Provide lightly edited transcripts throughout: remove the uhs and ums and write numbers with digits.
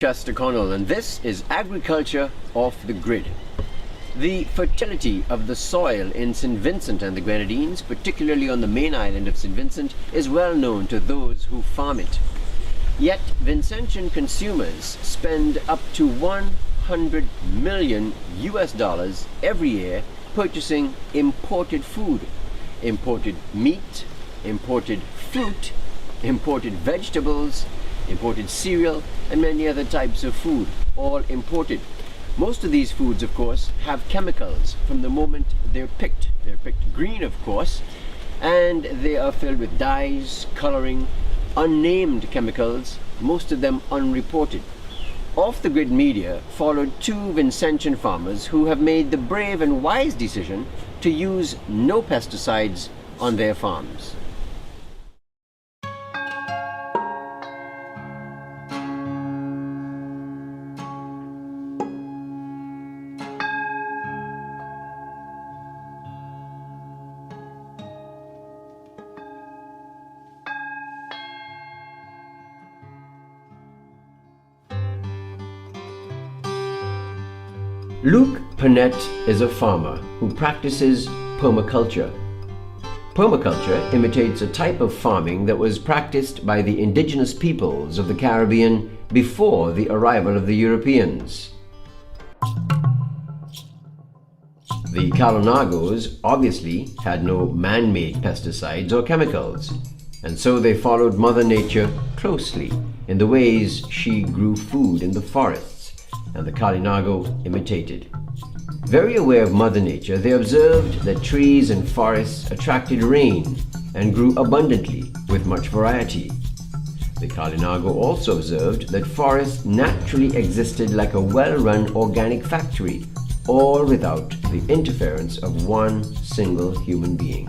Chester Connell, and this is Agriculture Off the Grid. The fertility of the soil in St. Vincent and the Grenadines, particularly on the main island of St. Vincent, is well known to those who farm it. Yet Vincentian consumers spend up to $100 million every year purchasing imported food, imported meat, imported fruit, imported vegetables, imported cereal, and many other types of food, all imported. Most of these foods, of course, have chemicals from the moment they're picked. They're picked green, of course, and they are filled with dyes, coloring, unnamed chemicals, most of them unreported. Off the Grid Media followed two Vincentian farmers who have made the brave and wise decision to use no pesticides on their farms. Luke Panett is a farmer who practices permaculture. Permaculture imitates a type of farming that was practiced by the indigenous peoples of the Caribbean before the arrival of the Europeans. The Kalinagos obviously had no man-made pesticides or chemicals, and so they followed Mother Nature closely in the ways she grew food in the forests, and the Kalinago imitated. Very aware of Mother Nature, they observed that trees and forests attracted rain and grew abundantly with much variety. The Kalinago also observed that forests naturally existed like a well-run organic factory, all without the interference of one single human being.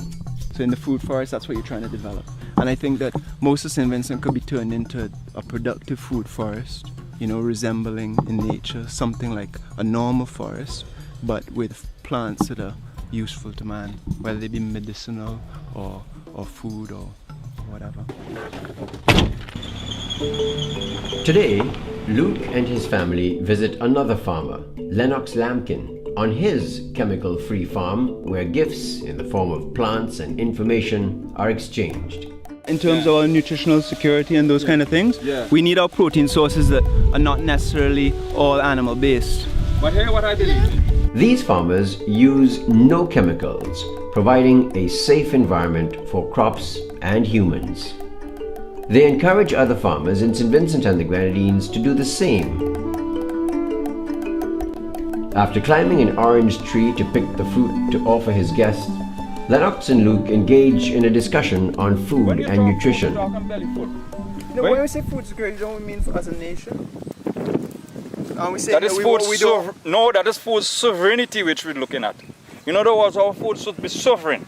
So in the food forest, that's what you're trying to develop. And I think that most of St. Vincent could be turned into a productive food forest, you know, resembling in nature something like a normal forest, but with plants that are useful to man, whether they be medicinal or food or whatever. Today, Luke and his family visit another farmer, Lennox Lampkin, on his chemical-free farm where gifts in the form of plants and information are exchanged. In terms of our nutritional security and those kind of things, we need our protein sources that are not necessarily all animal based. But here what I believe. These farmers use no chemicals, providing a safe environment for crops and humans. They encourage other farmers in St. Vincent and the Grenadines to do the same. After climbing an orange tree to pick the fruit to offer his guests, Lennox and Luke engage in a discussion on food and nutrition. No, when we say food security, don't we mean as a nation? That is food sovereignty which we're looking at. In other words, our food should be sovereign.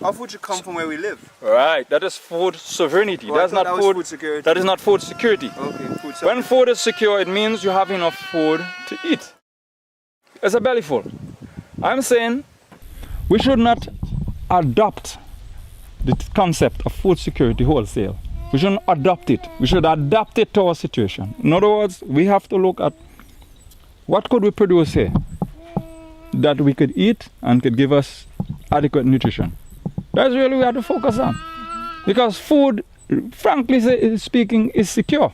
Our food should come from where we live. Right, that is food sovereignty. That's not food security. That is not food security. Okay, food security. When food is secure, it means you have enough food to eat. It's a belly full. I'm saying we should not adopt the concept of food security wholesale. We shouldn't adopt it. We should adapt it to our situation. In other words, we have to look at what could we produce here that we could eat and could give us adequate nutrition. That's really what we have to focus on. Because food, frankly speaking, is secure.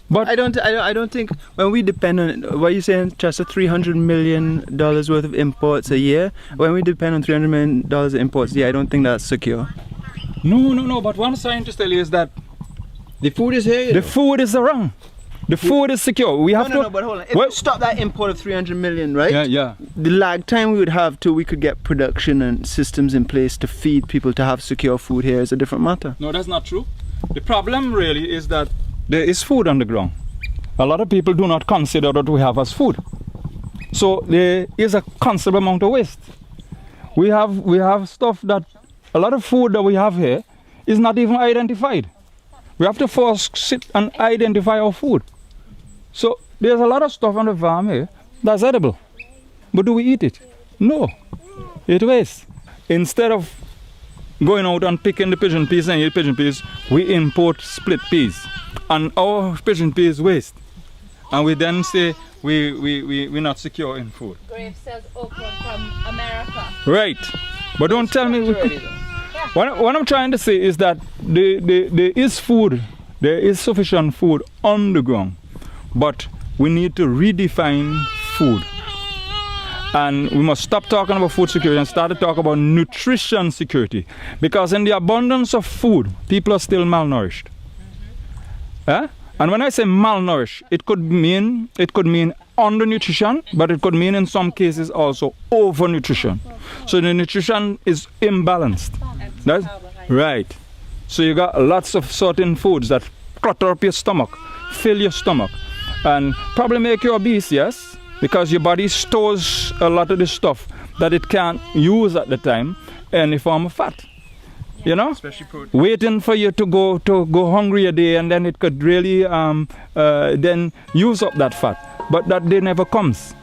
But I don't think when we depend on what you're saying, just $300 million worth of imports a year. When we depend on $300 million of imports a year, I don't think that's secure. No. But one scientist tell you is that the food is here. The food is around. The food is secure. We have No, but hold on. If we stop that import of 300 million, right? Yeah. The lag time we would have till we could get production and systems in place to feed people to have secure food here is a different matter. No, that's not true. The problem really is that there is food on the ground. A lot of people do not consider what we have as food. So there is a considerable amount of waste. We have stuff that, a lot of food that we have here is not even identified. We have to first sit and identify our food. So there's a lot of stuff on the farm here that's edible. But do we eat it? No. It wastes. Instead of going out and picking the pigeon peas and eat pigeon peas, we import split peas. And our pigeon peas waste. And we then say we're not secure in food. Graves says okra from America. Right. But don't tell me. What I'm trying to say is that there is food, there is sufficient food on the ground, but we need to redefine food. And we must stop talking about food security and start to talk about nutrition security. Because in the abundance of food, people are still malnourished. And when I say malnourished, it could mean undernutrition, but it could mean in some cases also overnutrition. So the nutrition is imbalanced. That's right. So you got lots of certain foods that clutter up your stomach, fill your stomach, and probably make you obese, yes? Because your body stores a lot of the stuff that it can't use at the time in the form of fat. You know, waiting for you to go hungry a day, and then it could really then use up that fat, but that day never comes.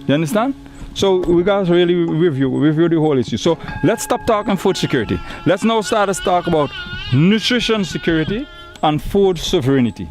You understand? So we got to really review the whole issue. So let's stop talking food security. Let's now start to talk about nutrition security and food sovereignty.